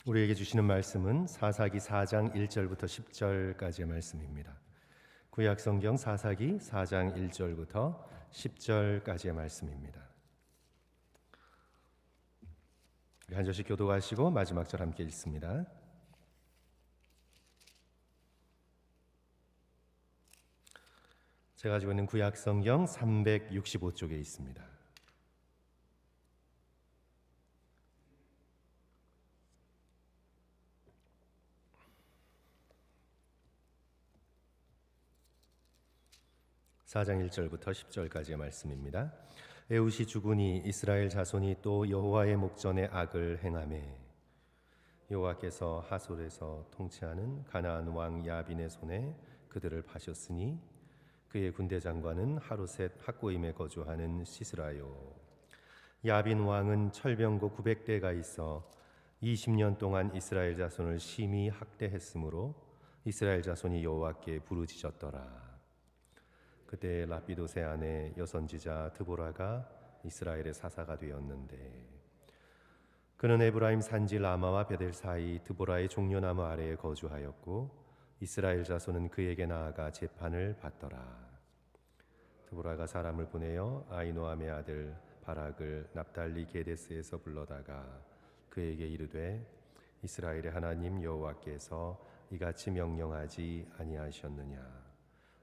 우리에게 주시는 말씀은 사사기 4장 1절부터 10절까지의 말씀입니다. 구약 성경 사사기 4장 1절부터 10절까지의 말씀입니다. 한 절씩 교독하시고 마지막 절 함께 읽습니다. 제가 가지고 있는 구약 성경 365쪽에 있습니다. (4장 1절부터 10절까지의 말씀입니다. 에훗이 죽으니 이스라엘 자손이 또 여호와의 목전에 악을 행하매 여호와께서 하솔에서 통치하는 가나안 왕 야빈의 손에 그들을 파셨으니 그의 군대 장관은 하루셋 학고임에 거주하는 시스라요. 야빈 왕은 철병고 900대가 있어 20년 동안 이스라엘 자손을 심히 학대했으므로 이스라엘 자손이 여호와께 부르짖었더라. 그때 라피도세 아내 여선지자 드보라가 이스라엘의 사사가 되었는데 그는 에브라임 산지 라마와 베델 사이 드보라의 종려나무 아래에 거주하였고 이스라엘 자손은 그에게 나아가 재판을 받더라. 드보라가 사람을 보내어 아이노함의 아들 바락을 납달리 게데스에서 불러다가 그에게 이르되 이스라엘의 하나님 여호와께서 이같이 명령하지 아니하셨느냐.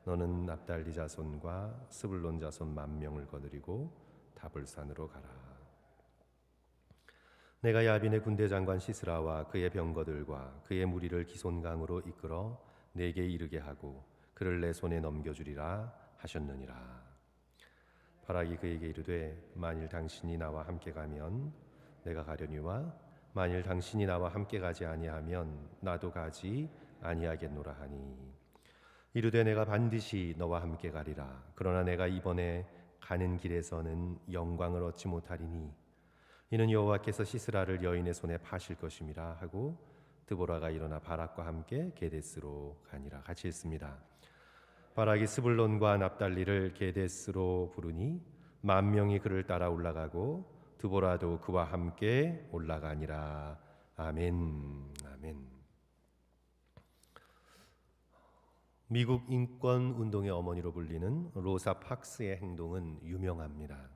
너는 납달리 자손과 스불론 자손 10,000명을 거느리고 다볼산으로 가라. 내가 야빈의 군대 장관 시스라와 그의 병거들과 그의 무리를 기손강으로 이끌어 내게 이르게 하고 그를 내 손에 넘겨주리라 하셨느니라. 바락이 그에게 이르되 만일 당신이 나와 함께 가면 내가 가려니와 만일 당신이 나와 함께 가지 아니하면 나도 가지 아니하겠노라 하니 이르되 내가 반드시 너와 함께 가리라. 그러나 내가 이번에 가는 길에서는 영광을 얻지 못하리니 이는 여호와께서 시스라를 여인의 손에 파실 것임이라 하고 드보라가 일어나 바락과 함께 게데스로 가니라. 같이 읽습니다. 바락이 스불론과 납달리를 게데스로 부르니 10,000명이 그를 따라 올라가고 드보라도 그와 함께 올라가니라. 아멘. 아멘. 미국 인권운동의 어머니로 불리는 로사 팍스의 행동은 유명합니다.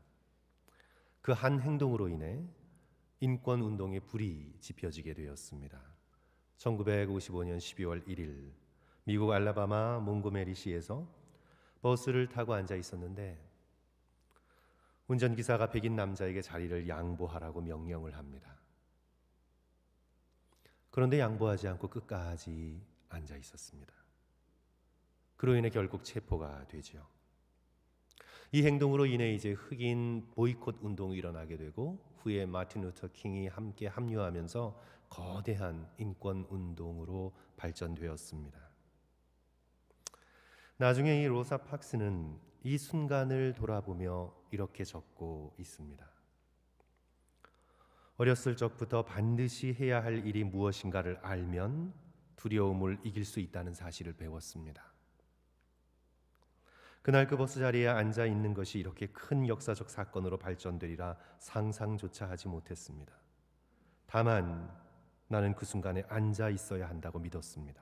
그 한 행동으로 인해 인권운동의 불이 지펴지게 되었습니다. 1955년 12월 1일 미국 알라바마 몽고메리시에서 버스를 타고 앉아 있었는데 운전기사가 백인 남자에게 자리를 양보하라고 명령을 합니다. 그런데 양보하지 않고 끝까지 앉아 있었습니다. 그로 인해 결국 체포가 되죠. 이 행동으로 인해 이제 흑인 보이콧 운동이 일어나게 되고 후에 마틴 루터 킹이 함께 합류하면서 거대한 인권 운동으로 발전되었습니다. 나중에 이 로사 팍스는 이 순간을 돌아보며 이렇게 적고 있습니다. 어렸을 적부터 반드시 해야 할 일이 무엇인가를 알면 두려움을 이길 수 있다는 사실을 배웠습니다. 그날 그 버스 자리에 앉아 있는 것이 이렇게 큰 역사적 사건으로 발전되리라 상상조차 하지 못했습니다. 다만 나는 그 순간에 앉아 있어야 한다고 믿었습니다.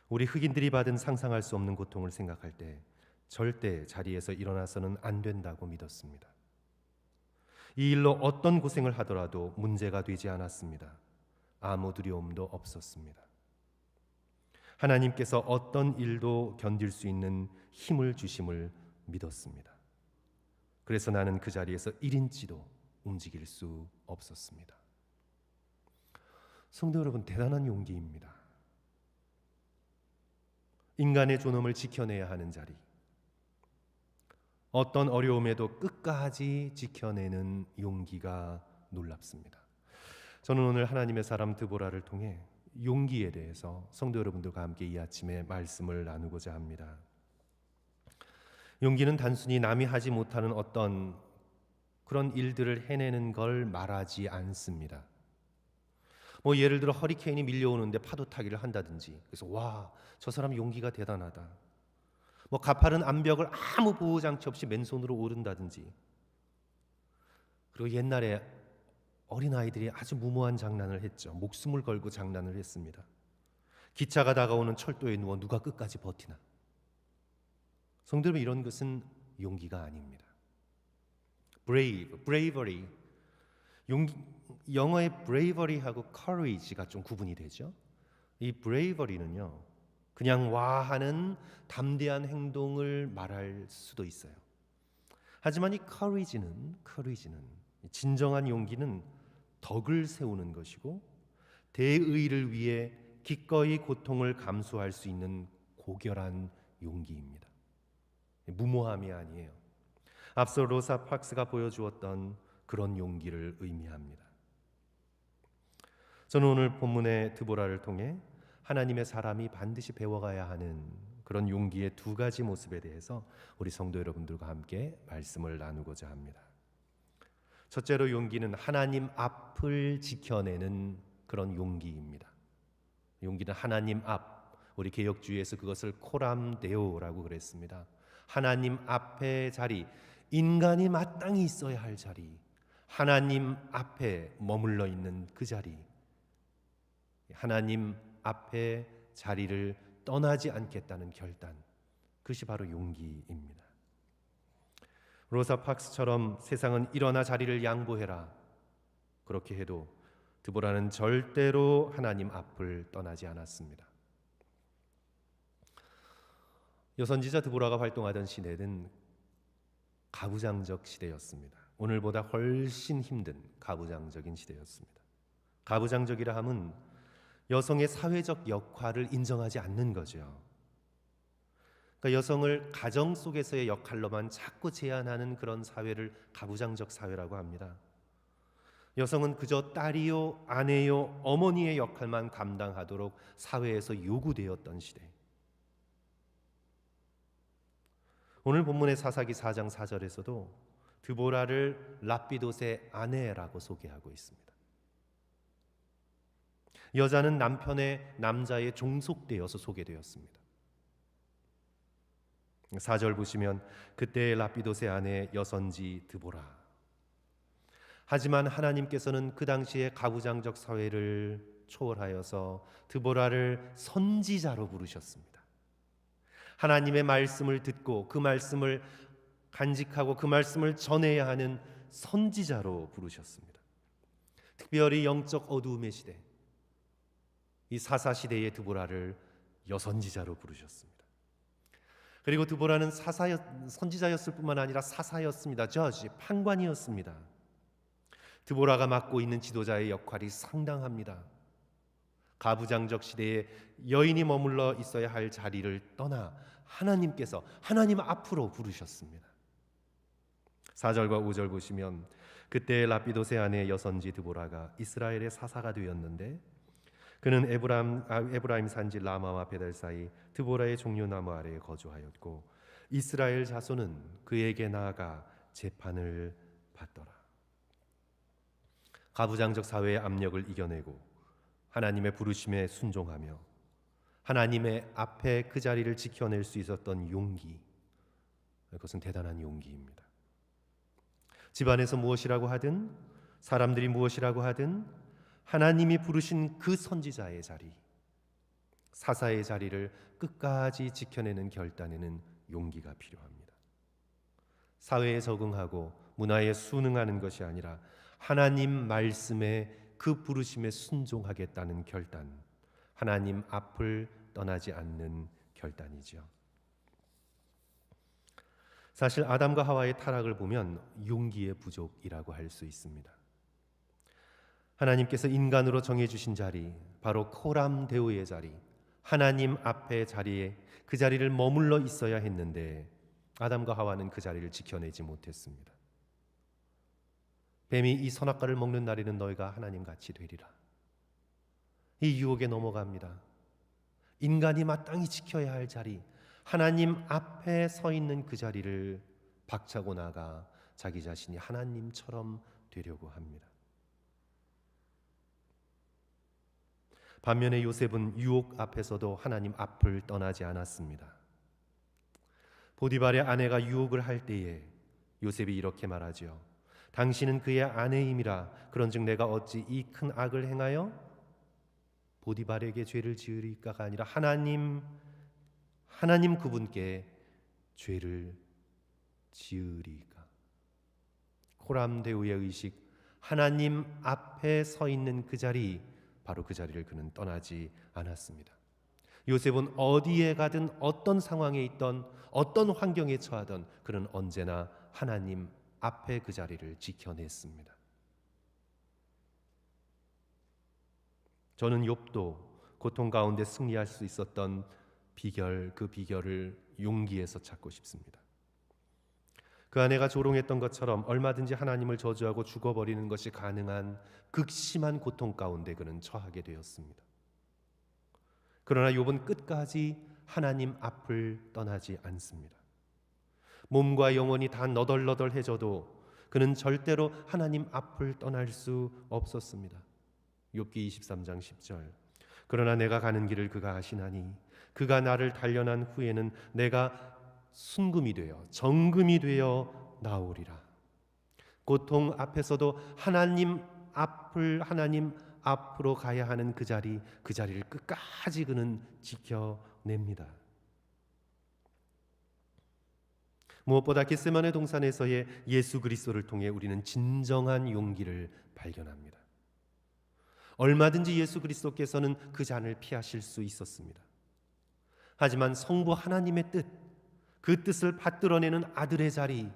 우리 흑인들이 받은 상상할 수 없는 고통을 생각할 때 절대 자리에서 일어나서는 안 된다고 믿었습니다. 이 일로 어떤 고생을 하더라도 문제가 되지 않았습니다. 아무 두려움도 없었습니다. 하나님께서 어떤 일도 견딜 수 있는 힘을 주심을 믿었습니다. 그래서 나는 그 자리에서 1인치도 움직일 수 없었습니다. 성도 여러분, 대단한 용기입니다. 인간의 존엄을 지켜내야 하는 자리, 어떤 어려움에도 끝까지 지켜내는 용기가 놀랍습니다. 저는 오늘 하나님의 사람 드보라를 통해 용기에 대해서 성도 여러분들과 함께 이 아침에 말씀을 나누고자 합니다. 용기는 단순히 남이 하지 못하는 어떤 그런 일들을 해내는 걸 말하지 않습니다. 예를 들어 허리케인이 밀려오는데 파도 타기를 한다든지, 그래서 와, 저 사람 용기가 대단하다. 가파른 암벽을 아무 보호장치 없이 맨손으로 오른다든지, 그리고 옛날에 어린아이들이 아주 무모한 장난을 했죠. 목숨을 걸고 장난을 했습니다. 기차가 다가오는 철도에 누워 누가 끝까지 버티나. 성도 여러분, 이런 것은 용기가 아닙니다. bravery. 영어의 bravery하고 courage가 좀 구분이 되죠. 이 bravery는요, 그냥 와하는 담대한 행동을 말할 수도 있어요. 하지만 이 courage는 진정한 용기는 덕을 세우는 것이고 대의를 위해 기꺼이 고통을 감수할 수 있는 고결한 용기입니다. 무모함이 아니에요. 앞서 로사 팍스가 보여주었던 그런 용기를 의미합니다. 저는 오늘 본문의 드보라를 통해 하나님의 사람이 반드시 배워가야 하는 그런 용기의 두 가지 모습에 대해서 우리 성도 여러분들과 함께 말씀을 나누고자 합니다. 첫째로 용기는 하나님 앞을 지켜내는 그런 용기입니다. 용기는 하나님 앞, 우리 개역주의에서 그것을 코람데오라고 그랬습니다. 하나님 앞의 자리, 인간이 마땅히 있어야 할 자리, 하나님 앞에 머물러 있는 그 자리, 하나님 앞에 자리를 떠나지 않겠다는 결단, 그것이 바로 용기입니다. 로사 팍스처럼 세상은 일어나 자리를 양보해라, 그렇게 해도 드보라는 절대로 하나님 앞을 떠나지 않았습니다. 여선지자 드보라가 활동하던 시대는 가부장적 시대였습니다. 오늘보다 훨씬 힘든 가부장적인 시대였습니다. 가부장적이라 함은 여성의 사회적 역할을 인정하지 않는 거죠. 그러니까 여성을 가정 속에서의 역할로만 자꾸 제한하는 그런 사회를 가부장적 사회라고 합니다. 여성은 그저 딸이요, 아내요, 어머니의 역할만 감당하도록 사회에서 요구되었던 시대. 오늘 본문의 사사기 4장 4절에서도 드보라를 랍비돗의 아내라고 소개하고 있습니다. 여자는 남자의 종속되어서 소개되었습니다. 4절 보시면 그때 랍비돗의 아내 여선지 드보라. 하지만 하나님께서는 그 당시의 가부장적 사회를 초월하여서 드보라를 선지자로 부르셨습니다. 하나님의 말씀을 듣고 그 말씀을 간직하고 그 말씀을 전해야 하는 선지자로 부르셨습니다. 특별히 영적 어두움의 시대, 이 사사 시대의 드보라를 여선지자로 부르셨습니다. 그리고 드보라는 선지자였을 뿐만 아니라 사사였습니다. 저지, 판관이었습니다. 드보라가 맡고 있는 지도자의 역할이 상당합니다. 가부장적 시대에 여인이 머물러 있어야 할 자리를 떠나 하나님께서 하나님 앞으로 부르셨습니다. 4절과 5절 보시면 그때 랍비돗의 아내 여선지 드보라가 이스라엘의 사사가 되었는데 그는 에브라임 산지 라마와 베델 사이 드보라의 종려나무 아래에 거주하였고 이스라엘 자손은 그에게 나아가 재판을 받더라. 가부장적 사회의 압력을 이겨내고 하나님의 부르심에 순종하며 하나님의 앞에 그 자리를 지켜낼 수 있었던 용기, 그것은 대단한 용기입니다. 집안에서 무엇이라고 하든 사람들이 무엇이라고 하든 하나님이 부르신 그 선지자의 자리, 사사의 자리를 끝까지 지켜내는 결단에는 용기가 필요합니다. 사회에 적응하고 문화에 순응하는 것이 아니라 하나님 말씀에 그 부르심에 순종하겠다는 결단, 하나님 앞을 떠나지 않는 결단이죠. 사실 아담과 하와의 타락을 보면 용기의 부족이라고 할 수 있습니다. 하나님께서 인간으로 정해주신 자리, 바로 코람데오의 자리, 하나님 앞의 자리에 그 자리를 머물러 있어야 했는데 아담과 하와는 그 자리를 지켜내지 못했습니다. 뱀이 이 선악과를 먹는 날에는 너희가 하나님같이 되리라. 이 유혹에 넘어갑니다. 인간이 마땅히 지켜야 할 자리, 하나님 앞에 서 있는 그 자리를 박차고 나가 자기 자신이 하나님처럼 되려고 합니다. 반면에 요셉은 유혹 앞에서도 하나님 앞을 떠나지 않았습니다. 보디발의 아내가 유혹을 할 때에 요셉이 이렇게 말하죠. 당신은 그의 아내임이라. 그런즉 내가 어찌 이 큰 악을 행하여 보디발에게 죄를 지으리까가 아니라 하나님 그분께 죄를 지으리까. 코람데우의 의식, 하나님 앞에 서 있는 그 자리, 바로 그 자리를 그는 떠나지 않았습니다. 요셉은 어디에 가든 어떤 상황에 있던 어떤 환경에 처하던 그는 언제나 하나님 앞에 그 자리를 지켜냈습니다. 저는 욥도 고통 가운데 승리할 수 있었던 그 비결을 용기에서 찾고 싶습니다. 그 아내가 조롱했던 것처럼 얼마든지 하나님을 저주하고 죽어버리는 것이 가능한 극심한 고통 가운데 그는 처하게 되었습니다. 그러나 욥은 끝까지 하나님 앞을 떠나지 않습니다. 몸과 영혼이 다 너덜너덜해져도 그는 절대로 하나님 앞을 떠날 수 없었습니다. 욥기 23장 10절. 그러나 내가 가는 길을 그가 아시나니 그가 나를 단련한 후에는 내가 순금이 되어 정금이 되어 나오리라. 고통 앞에서도 하나님 앞으로 가야 하는 그 자리를 끝까지 그는 지켜냅니다. 무엇보다 겟세마네 동산에서의 예수 그리스도를 통해 우리는 진정한 용기를 발견합니다. 얼마든지 예수 그리스도께서는 그 잔을 피하실 수 있었습니다. 하지만 성부 하나님의 뜻, 그 뜻을 받들어내는 아들의 자리,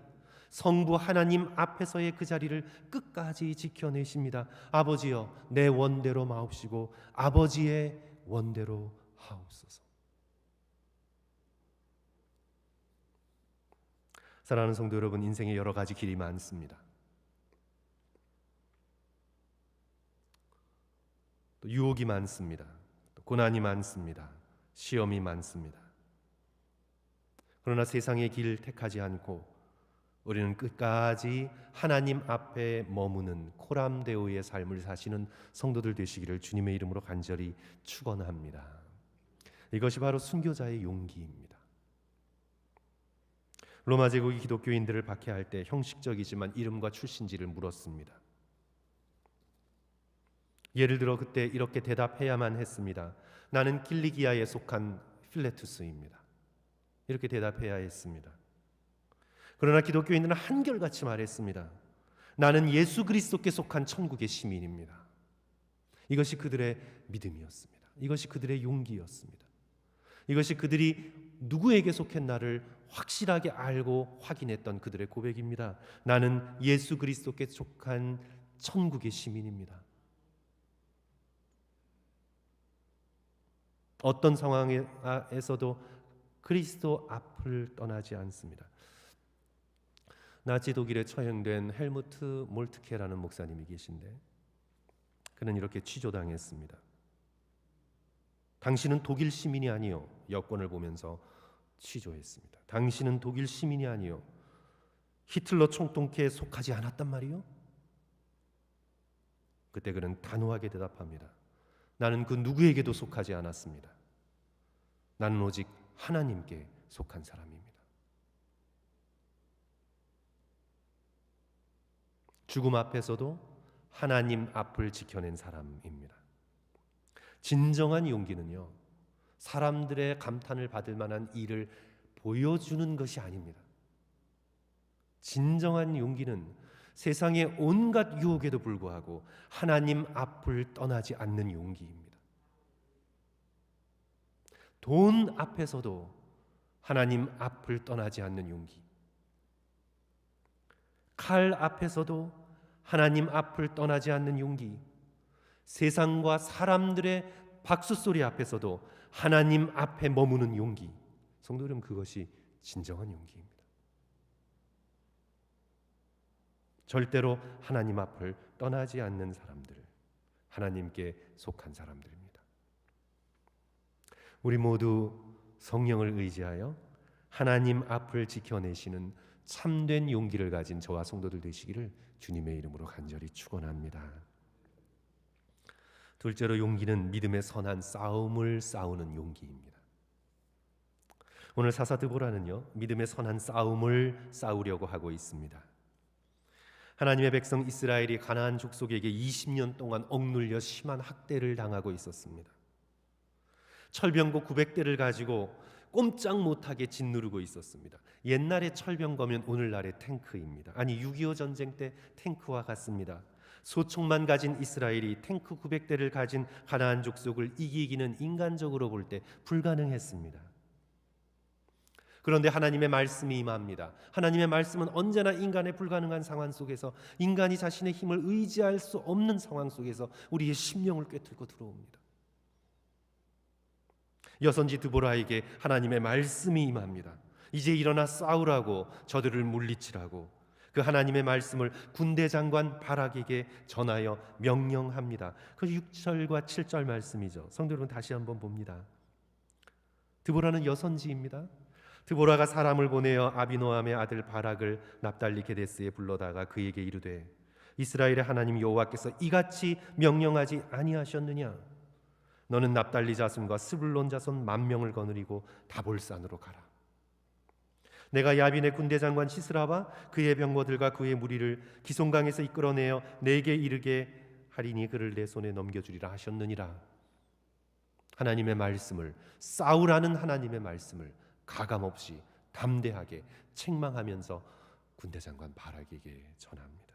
성부 하나님 앞에서의 그 자리를 끝까지 지켜내십니다. 아버지여, 내 원대로 마옵시고 아버지의 원대로 하옵소서. 사랑하는 성도 여러분, 인생에 여러 가지 길이 많습니다. 또 유혹이 많습니다. 또 고난이 많습니다. 시험이 많습니다. 그러나 세상의 길 택하지 않고 우리는 끝까지 하나님 앞에 머무는 코람데오의 삶을 사시는 성도들 되시기를 주님의 이름으로 간절히 축원합니다. 이것이 바로 순교자의 용기입니다. 로마 제국이 기독교인들을 박해할 때 형식적이지만 이름과 출신지를 물었습니다. 예를 들어 그때 이렇게 대답해야만 했습니다. 나는 길리기아에 속한 필레투스입니다. 이렇게 대답해야 했습니다. 그러나 기독교인들은 한결같이 말했습니다. 나는 예수 그리스도께 속한 천국의 시민입니다. 이것이 그들의 믿음이었습니다. 이것이 그들의 용기였습니다. 이것이 그들이 누구에게 속했나를 확실하게 알고 확인했던 그들의 고백입니다. 나는 예수 그리스도께 속한 천국의 시민입니다. 어떤 상황에서도 그리스도 앞을 떠나지 않습니다. 나치 독일에 처형된 헬무트 몰트케라는 목사님이 계신데 그는 이렇게 취조당했습니다. 당신은 독일 시민이 아니요. 여권을 보면서 취조했습니다. 당신은 독일 시민이 아니요. 히틀러 총독회에 속하지 않았단 말이요? 그때 그는 단호하게 대답합니다. 나는 그 누구에게도 속하지 않았습니다. 나는 오직 하나님께 속한 사람입니다. 죽음 앞에서도 하나님 앞을 지켜낸 사람입니다. 진정한 용기는요, 사람들의 감탄을 받을 만한 일을 보여주는 것이 아닙니다. 진정한 용기는 세상의 온갖 유혹에도 불구하고 하나님 앞을 떠나지 않는 용기입니다. 돈 앞에서도 하나님 앞을 떠나지 않는 용기. 칼 앞에서도 하나님 앞을 떠나지 않는 용기. 세상과 사람들의 박수소리 앞에서도 하나님 앞에 머무는 용기. 성도 여러분, 그것이 진정한 용기입니다. 절대로 하나님 앞을 떠나지 않는 사람들, 하나님께 속한 사람들입니다. 우리 모두 성령을 의지하여 하나님 앞을 지켜내시는 참된 용기를 가진 저와 성도들 되시기를 주님의 이름으로 간절히 축원합니다. 둘째로, 용기는 믿음의 선한 싸움을 싸우는 용기입니다. 오늘 사사드보라는요, 믿음의 선한 싸움을 싸우려고 하고 있습니다. 하나님의 백성 이스라엘이 가나안 족속에게 20년 동안 억눌려 심한 학대를 당하고 있었습니다. 철병고 900대를 가지고 꼼짝 못하게 짓누르고 있었습니다. 옛날에 철병거면 오늘날의 탱크입니다. 아니 6.25 전쟁 때 탱크와 같습니다. 소총만 가진 이스라엘이 탱크 900대를 가진 가나안 족속을 이기기는 인간적으로 볼 때 불가능했습니다. 그런데 하나님의 말씀이 임합니다. 하나님의 말씀은 언제나 인간의 불가능한 상황 속에서, 인간이 자신의 힘을 의지할 수 없는 상황 속에서 우리의 심령을 꿰뚫고 들어옵니다. 여선지 드보라에게 하나님의 말씀이 임합니다. 이제 일어나 싸우라고, 저들을 물리치라고. 그 하나님의 말씀을 군대 장관 바락에게 전하여 명령합니다. 그 6절과 7절 말씀이죠. 성도 여러분, 다시 한번 봅니다. 드보라는 여선지입니다. 드보라가 사람을 보내어 아비노함의 아들 바락을 납달리 게데스에 불러다가 그에게 이르되, 이스라엘의 하나님 여호와께서 이같이 명령하지 아니하셨느냐? 너는 납달리 자손과 스불론 자손 10,000명을 거느리고 다볼산으로 가라. 내가 야빈의 군대 장관 시스라와 그의 병거들과 그의 무리를 기손강에서 이끌어내어 내게 이르게 하리니 그를 내 손에 넘겨주리라 하셨느니라. 하나님의 말씀을, 싸우라는 하나님의 말씀을 가감없이 담대하게 책망하면서 군대 장관 바락에게 전합니다.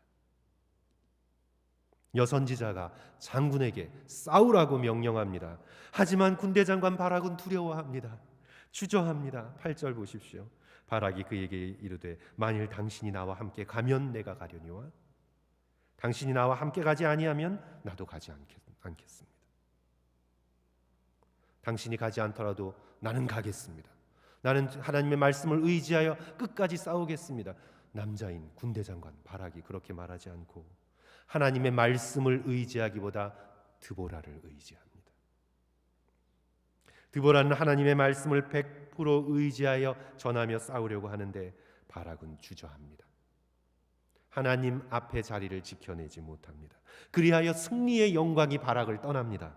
여선지자가 장군에게 싸우라고 명령합니다. 하지만 군대 장관 바락은 두려워합니다. 주저합니다. 8절 보십시오. 바락이 그에게 이르되, 만일 당신이 나와 함께 가면 내가 가려니와 당신이 나와 함께 가지 아니하면 나도 가지 않겠습니다. 당신이 가지 않더라도 나는 가겠습니다. 나는 하나님의 말씀을 의지하여 끝까지 싸우겠습니다. 남자인 군대 장관 바락이 그렇게 말하지 않고 하나님의 말씀을 의지하기보다 드보라를 의지합니다. 드보라는 하나님의 말씀을 100% 의지하여 전하며 싸우려고 하는데 바락은 주저합니다. 하나님 앞에 자리를 지켜내지 못합니다. 그리하여 승리의 영광이 바락을 떠납니다.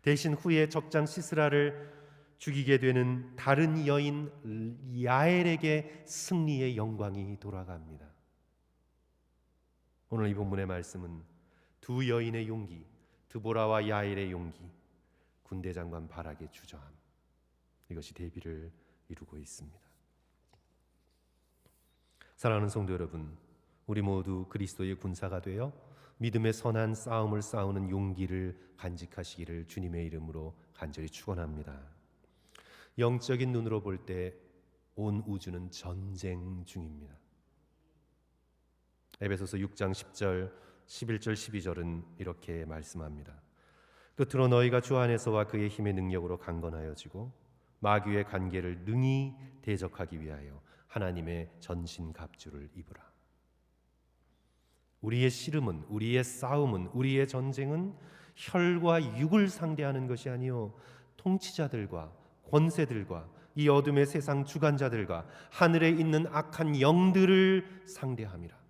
대신 후에 적장 시스라를 죽이게 되는 다른 여인 야엘에게 승리의 영광이 돌아갑니다. 오늘 이 본문의 말씀은 두 여인의 용기, 드보라와 야엘의 용기, 군대 장관 바락의 주저함, 이것이 대비를 이루고 있습니다. 사랑하는 성도 여러분, 우리 모두 그리스도의 군사가 되어 믿음의 선한 싸움을 싸우는 용기를 간직하시기를 주님의 이름으로 간절히 축원합니다. 영적인 눈으로 볼 때 온 우주는 전쟁 중입니다. 에베소서 6장 10절, 11절, 12절은 이렇게 말씀합니다. 끝으로 너희가 주 안에서와 그의 힘의 능력으로 강건하여지고 마귀의 간계를 능히 대적하기 위하여 하나님의 전신갑주를 입으라. 우리의 씨름은, 우리의 싸움은, 우리의 전쟁은 혈과 육을 상대하는 것이 아니요 통치자들과 권세들과 이 어둠의 세상 주관자들과 하늘에 있는 악한 영들을 상대함이라.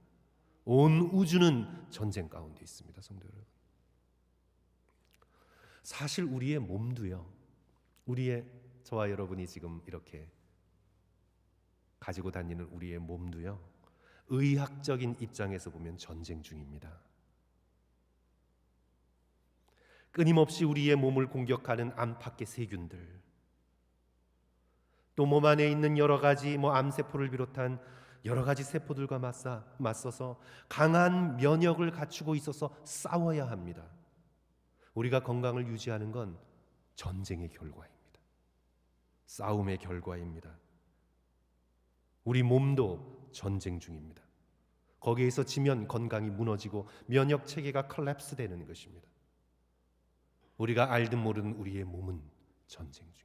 온 우주는 전쟁 가운데 있습니다. 성도 여러분, 사실 우리의 몸도요, 우리의, 저와 여러분이 지금 이렇게 가지고 다니는 우리의 몸도요, 의학적인 입장에서 보면 전쟁 중입니다. 끊임없이 우리의 몸을 공격하는 안팎의 세균들, 또 몸 안에 있는 여러 가지 암세포를 비롯한 여러 가지 세포들과 맞서서 강한 면역을 갖추고 있어서 싸워야 합니다. 우리가 건강을 유지하는 건 전쟁의 결과입니다. 싸움의 결과입니다. 우리 몸도 전쟁 중입니다. 거기에서 지면 건강이 무너지고 면역 체계가 컬랩스 되는 것입니다. 우리가 알든 모르든 우리의 몸은 전쟁 중입니다.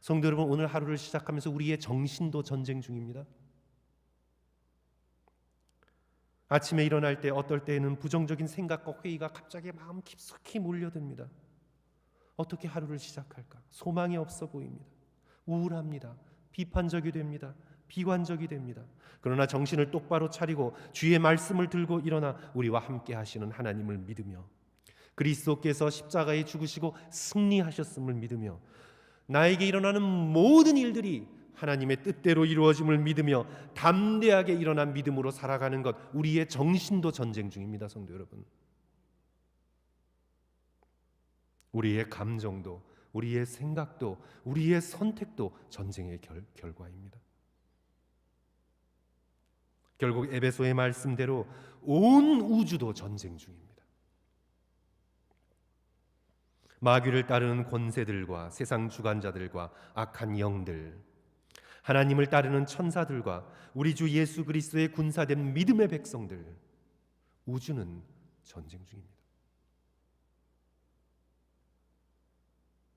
성도 여러분, 오늘 하루를 시작하면서 우리의 정신도 전쟁 중입니다. 아침에 일어날 때 어떨 때에는 부정적인 생각과 회의가 갑자기 마음 깊숙이 몰려듭니다. 어떻게 하루를 시작할까? 소망이 없어 보입니다. 우울합니다. 비판적이 됩니다. 비관적이 됩니다. 그러나 정신을 똑바로 차리고 주의 말씀을 들고 일어나 우리와 함께 하시는 하나님을 믿으며 그리스도께서 십자가에 죽으시고 승리하셨음을 믿으며 나에게 일어나는 모든 일들이 하나님의 뜻대로 이루어짐을 믿으며 담대하게 일어난 믿음으로 살아가는 것, 우리의 정신도 전쟁 중입니다. 성도 여러분, 우리의 감정도, 우리의 생각도, 우리의 선택도 전쟁의 결과입니다. 결국 에베소의 말씀대로 온 우주도 전쟁 중입니다. 마귀를 따르는 권세들과 세상 주관자들과 악한 영들, 하나님을 따르는 천사들과 우리 주 예수 그리스도의 군사된 믿음의 백성들, 우주는 전쟁 중입니다.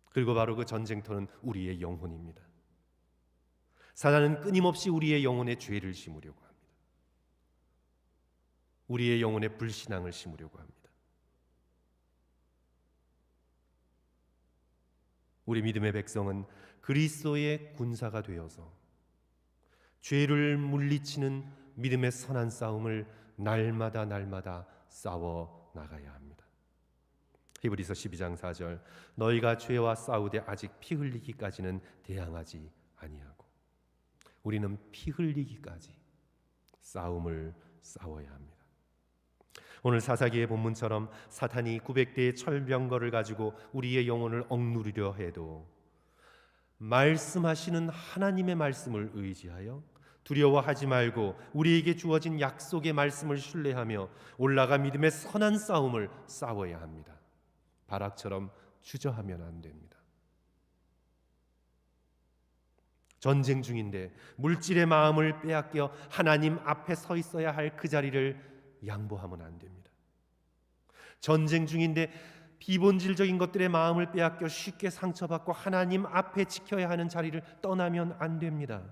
그리고 바로 그 전쟁터는 우리의 영혼입니다. 사단은 끊임없이 우리의 영혼에 죄를 심으려고 합니다. 우리의 영혼에 불신앙을 심으려고 합니다. 우리 믿음의 백성은 그리스도의 군사가 되어서 죄를 물리치는 믿음의 선한 싸움을 날마다 싸워 나가야 합니다. 히브리서 12장 4절, 너희가 죄와 싸우되 아직 피 흘리기까지는 대항하지 아니하고, 우리는 피 흘리기까지 싸움을 싸워야 합니다. 오늘 사사기의 본문처럼 사탄이 900대의 철병거를 가지고 우리의 영혼을 억누르려 해도 말씀하시는 하나님의 말씀을 의지하여 두려워하지 말고 우리에게 주어진 약속의 말씀을 신뢰하며 올라가 믿음의 선한 싸움을 싸워야 합니다. 바락처럼 주저하면 안 됩니다. 전쟁 중인데 물질의 마음을 빼앗겨 하나님 앞에 서 있어야 할 그 자리를 양보하면 안 됩니다. 전쟁 중인데 비본질적인 것들의 마음을 빼앗겨 쉽게 상처받고 하나님 앞에 지켜야 하는 자리를 떠나면 안 됩니다.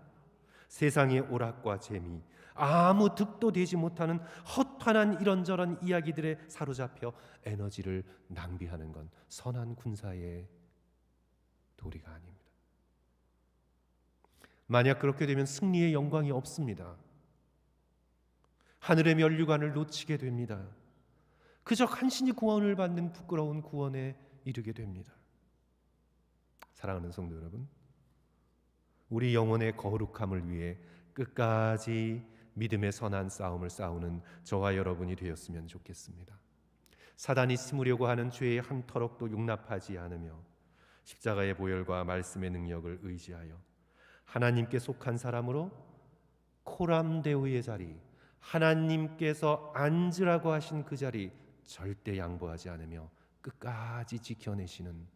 세상의 오락과 재미, 아무 득도 되지 못하는 헛환한 이런저런 이야기들에 사로잡혀 에너지를 낭비하는 건 선한 군사의 도리가 아닙니다. 만약 그렇게 되면 승리의 영광이 없습니다. 하늘의 면류관을 놓치게 됩니다. 그저 간신히 구원을 받는 부끄러운 구원에 이르게 됩니다. 사랑하는 성도 여러분, 우리 영혼의 거룩함을 위해 끝까지 믿음의 선한 싸움을 싸우는 저와 여러분이 되었으면 좋겠습니다. 사단이 심으려고 하는 죄의 한 터럭도 용납하지 않으며 십자가의 보혈과 말씀의 능력을 의지하여 하나님께 속한 사람으로 코람데오의 자리, 하나님께서 앉으라고 하신 그 자리 절대 양보하지 않으며 끝까지 지켜내시는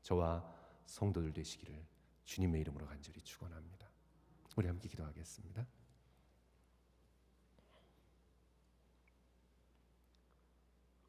저와 성도들 되시기를 주님의 이름으로 간절히 축원합니다. 우리 함께 기도하겠습니다.